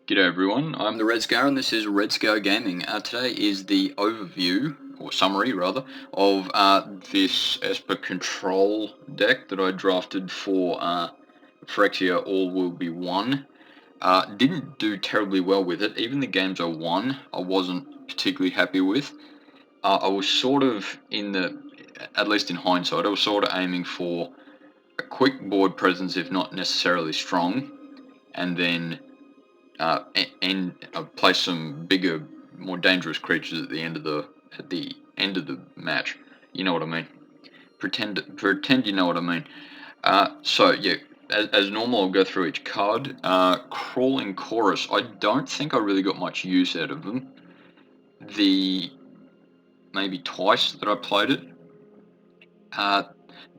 G'day everyone, I'm the Red Scar and this is Red Scar Gaming. Today is the overview, or summary rather, of this Esper Control deck that I drafted for Phyrexia All Will Be One. Didn't do terribly well with it. Even the games I won, I wasn't particularly happy with. I was sort of at least in hindsight, I was sort of aiming for a quick board presence if not necessarily strong, and then and place some bigger, more dangerous creatures at the end of the match. You know what I mean? Pretend you know what I mean. So yeah, as normal, I'll go through each card. Crawling Chorus. I don't think I really got much use out of them. Maybe twice that I played it. The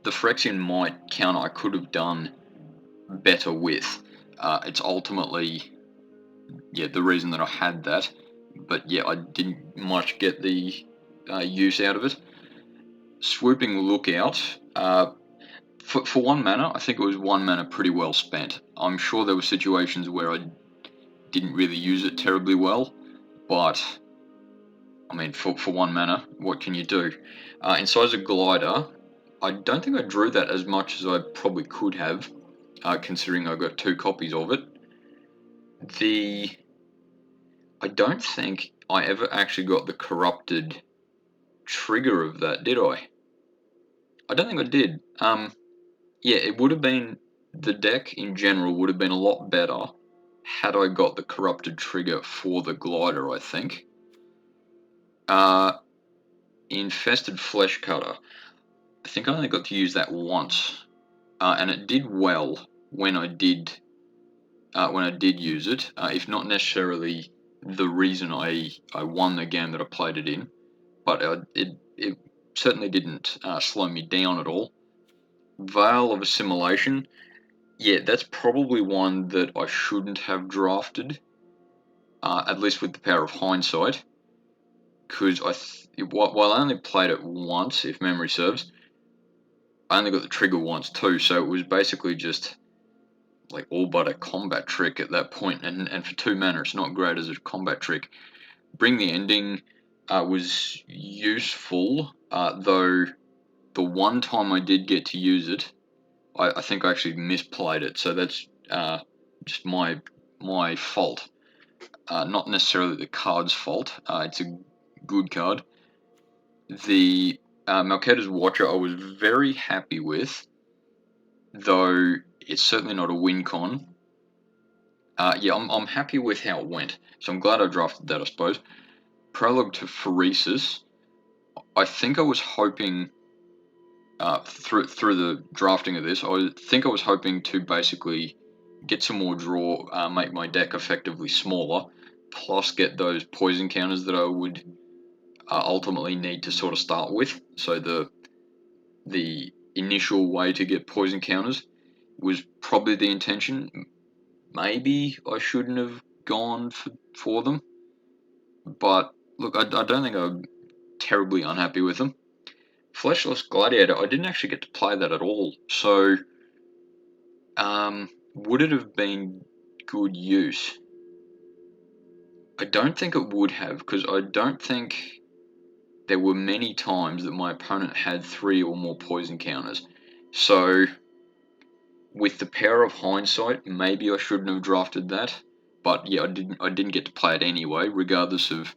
Phyrexian Might counter I could have done better with. It's ultimately the reason that I had that, but yeah, I didn't much get the use out of it. Swooping Lookout, for 1 mana, I think it was 1 mana pretty well spent. I'm sure there were situations where I didn't really use it terribly well, but I mean, for 1 mana, what can you do? Incisor Glider, I don't think I drew that as much as I probably could have, considering I got 2 copies of it. I don't think I ever actually got the corrupted trigger of that, did I? I don't think I did. Yeah, it would have been, the deck in general would have been a lot better had I got the corrupted trigger for the glider, I think. Infested Flesh Cutter. I think I only got to use that once, and it did well when I did use it. If not necessarily the reason I won the game that I played it in, but it certainly didn't slow me down at all. Veil of Assimilation, yeah, that's probably one that I shouldn't have drafted, at least with the power of hindsight, because while I only played it once, if memory serves, I only got the trigger once too, so it was basically just like all but a combat trick at that point, and for 2 mana it's not great as a combat trick. Bring the Ending was useful, though the one time I did get to use it, I think I actually misplayed it, so that's just my fault, not necessarily the card's fault. It's a good card. The Malkeda's Watcher I was very happy with, though it's certainly not a win con. Yeah, I'm happy with how it went, so I'm glad I drafted that, I suppose. Prologue to Pheresis. I think I was hoping, through the drafting of this, I think I was hoping to basically get some more draw, make my deck effectively smaller, plus get those poison counters that I would ultimately need to sort of start with. So the initial way to get poison counters was probably the intention. Maybe I shouldn't have gone for them, but look, I don't think I'm terribly unhappy with them. Fleshless Gladiator, I didn't actually get to play that at all, so would it have been good use? I don't think it would have, because I don't think there were many times that my opponent had 3 or more poison counters. So, with the power of hindsight, maybe I shouldn't have drafted that. But yeah, I didn't get to play it anyway, regardless of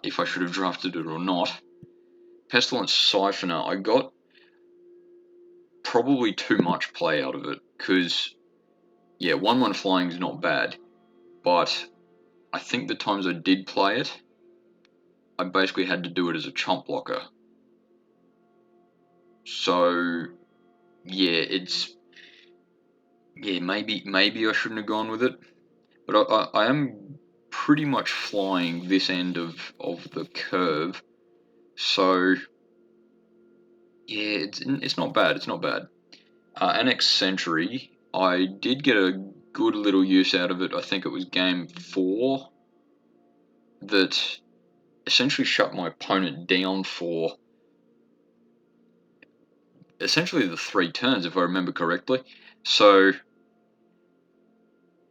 if I should have drafted it or not. Pestilence Siphoner, I got probably too much play out of it, because yeah, 1/1 flying is not bad, but I think the times I did play it, I basically had to do it as a chomp blocker. So yeah, maybe I shouldn't have gone with it, but I am pretty much flying this end of the curve, so yeah, it's not bad. It's not bad. Annex Century, I did get a good little use out of it. I think it was game 4 that essentially shut my opponent down for essentially the 3 turns, if I remember correctly. So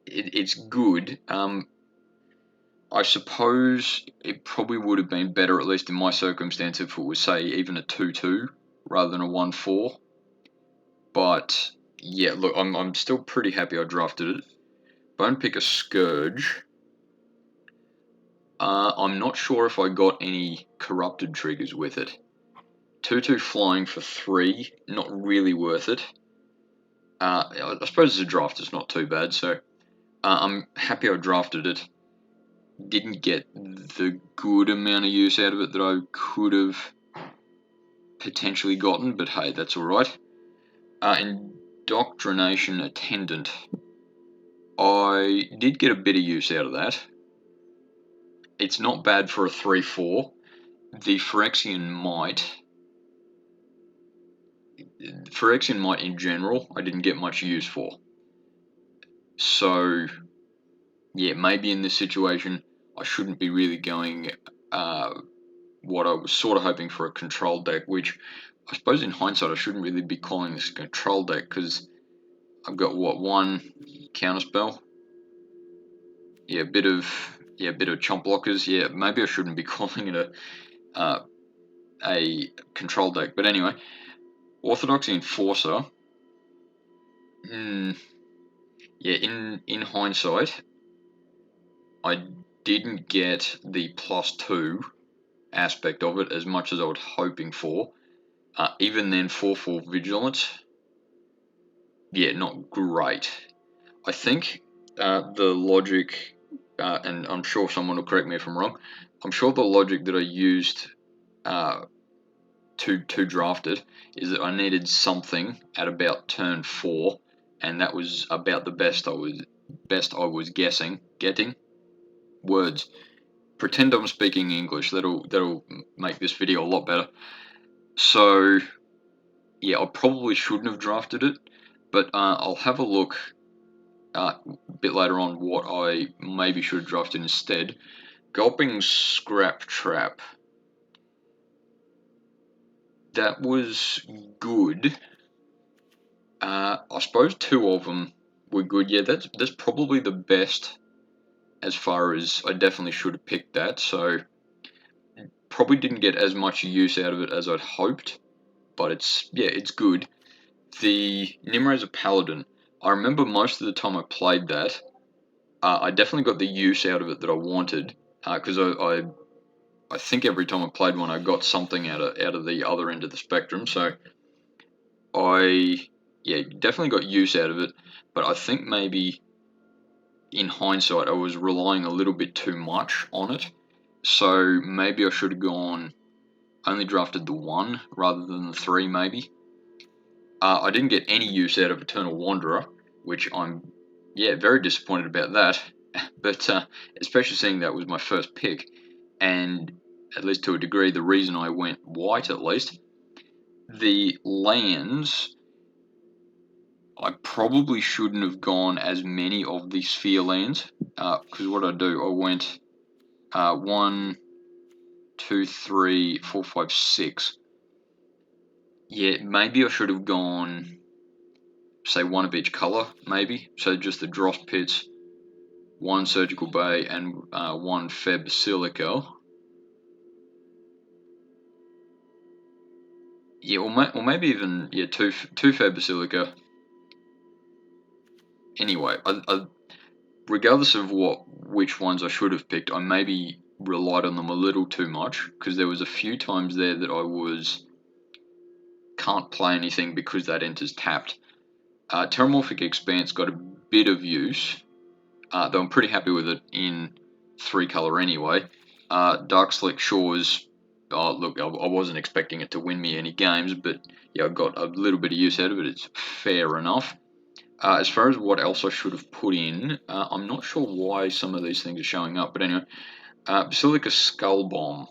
it's good. I suppose it probably would have been better, at least in my circumstance, if it was, say, even a 2-2 rather than a 1-4. But yeah, look, I'm still pretty happy I drafted it. Bone Picker Scourge. I'm not sure if I got any corrupted triggers with it. 2-2 flying for 3, not really worth it. I suppose as a draft it's not too bad, so I'm happy I drafted it. Didn't get the good amount of use out of it that I could have potentially gotten, but hey, that's alright. Indoctrination Attendant. I did get a bit of use out of that. It's not bad for a 3-4. The Phyrexian Might in general, I didn't get much use for. So, yeah, maybe in this situation, I shouldn't be really going what I was sort of hoping for, a control deck, which I suppose in hindsight I shouldn't really be calling this a control deck, because I've got, what, one counterspell? Yeah, a bit of chomp blockers. Yeah, maybe I shouldn't be calling it a control deck. But anyway, Orthodox Enforcer. Yeah, in hindsight, I didn't get the +2 aspect of it as much as I was hoping for. Even then, 4/4 Vigilance, yeah, not great. I think the logic, and I'm sure someone will correct me if I'm wrong, I'm sure the logic that I used to draft it is that I needed something at about turn 4, and that was about the best I was getting. Words. Pretend I'm speaking English. That'll make this video a lot better. So yeah, I probably shouldn't have drafted it, but I'll have a look a bit later on what I maybe should have drafted instead. Gulping Scrap Trap. That was good. I suppose 2 of them were good. Yeah, that's probably the best, as far as I definitely should have picked that. So probably didn't get as much use out of it as I'd hoped, but it's good. The Nimrazer Paladin. I remember most of the time I played that, I definitely got the use out of it that I wanted, because I think every time I played one I got something out of the other end of the spectrum. So I definitely got use out of it, but I think maybe in hindsight I was relying a little bit too much on it. So maybe I should have only drafted the 1 rather than the 3 maybe. I didn't get any use out of Eternal Wanderer, which I'm very disappointed about that. But especially seeing that was my first pick, and at least to a degree the reason I went white, at least. The lands, I probably shouldn't have gone as many of the sphere lands, because what I do, I went 1, 2, 3, 4, 5, 6. Yeah, maybe I should have gone, say, 1 of each color, maybe. So just the Dross Pits, 1 Surgical Bay, and 1 Fair Basilica. Yeah, or maybe even two Fair Basilica. Anyway, regardless of which ones I should have picked, I maybe relied on them a little too much, because there was a few times there that I can't play anything because that enters tapped. Terramorphic Expanse got a bit of use, though I'm pretty happy with it in 3 color anyway. Dark Slick Shores, look, I wasn't expecting it to win me any games, but yeah, I got a little bit of use out of it. It's fair enough. As far as what else I should have put in, I'm not sure why some of these things are showing up, but anyway, Basilica Skull Bomb.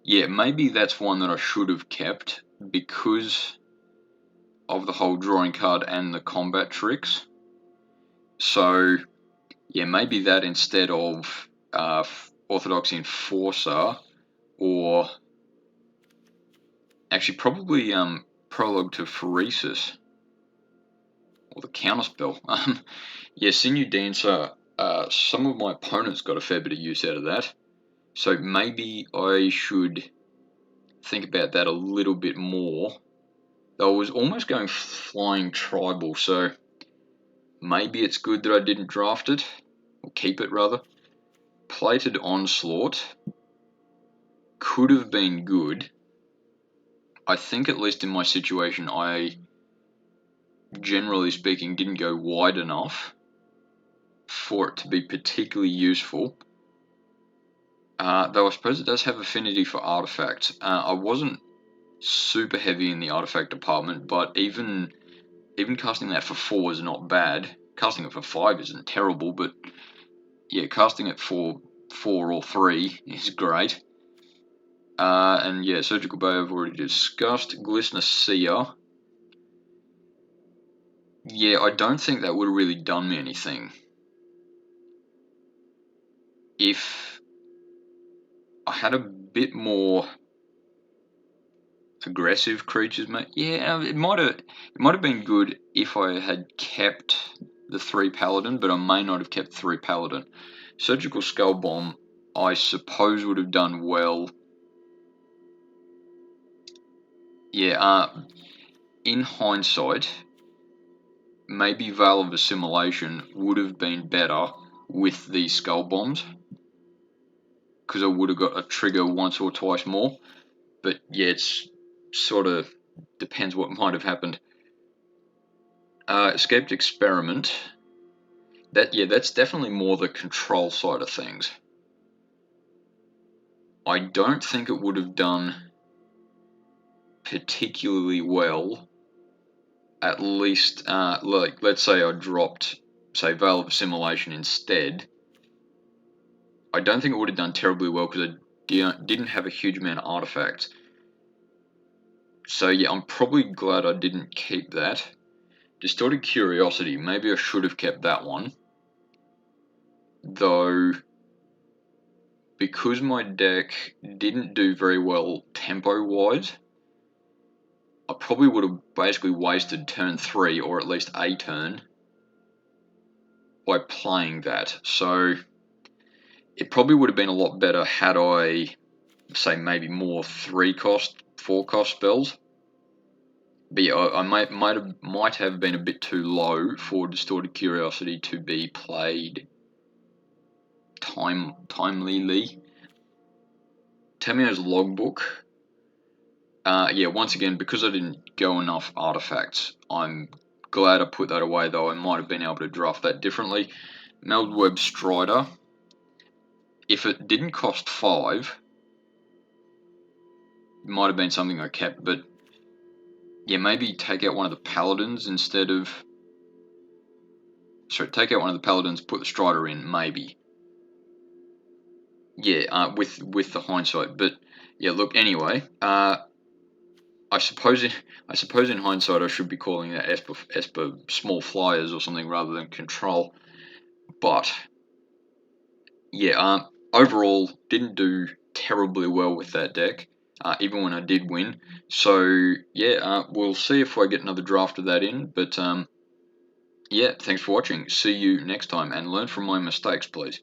Yeah, maybe that's one that I should have kept because of the whole drawing card and the combat tricks. So yeah, maybe that instead of Orthodox Enforcer, or actually probably Prologue to Pheresis, or the counterspell. Yeah, Sinew Dancer, some of my opponents got a fair bit of use out of that. So maybe I should think about that a little bit more. Though I was almost going Flying Tribal, so maybe it's good that I didn't draft it, or keep it rather. Plated Onslaught could have been good. I think at least in my situation, I, generally speaking, didn't go wide enough for it to be particularly useful. Though I suppose it does have affinity for artifacts. I wasn't super heavy in the artifact department, but even casting that for 4 is not bad. Casting it for 5 isn't terrible, but yeah, casting it for 4 or 3 is great. And yeah, Surgical Bow I've already discussed. Glistener Seer. Yeah, I don't think that would have really done me anything. If I had a bit more aggressive creatures, mate. Yeah, it might have been good if I had kept the 3 Paladin, but I may not have kept 3 Paladin. Surgical Skull Bomb, I suppose, would have done well. Yeah, in hindsight, maybe Veil of Assimilation would have been better with these Skull Bombs, because I would have got a trigger once or twice more. But yeah, it's sort of depends what might have happened. Escaped Experiment. That's definitely more the control side of things. I don't think it would have done particularly well. At least, like, let's say I dropped, say, Veil of Assimilation instead. I don't think it would have done terribly well because I didn't have a huge amount of artifacts. So yeah, I'm probably glad I didn't keep that. Distorted Curiosity, maybe I should have kept that one. Though, because my deck didn't do very well tempo-wise, I probably would have basically wasted turn 3, or at least a turn, by playing that. So, it probably would have been a lot better had I, say, maybe more 3-cost, 4-cost spells. But yeah, I might have been a bit too low for Distorted Curiosity to be played timely. Tamio's Logbook. Yeah, once again, because I didn't go enough artifacts, I'm glad I put that away, though I might have been able to draft that differently. Meldweb Strider. If it didn't cost 5, it might have been something I kept, but yeah, maybe take out one of the Paladins instead of... Sorry, take out one of the Paladins, put the Strider in, maybe. Yeah, with the hindsight, but yeah, look, anyway, I suppose in hindsight I should be calling that Esper Small Flyers or something rather than Control. But yeah, overall didn't do terribly well with that deck, even when I did win. So yeah, we'll see if I get another draft of that in. But yeah, thanks for watching. See you next time, and learn from my mistakes, please.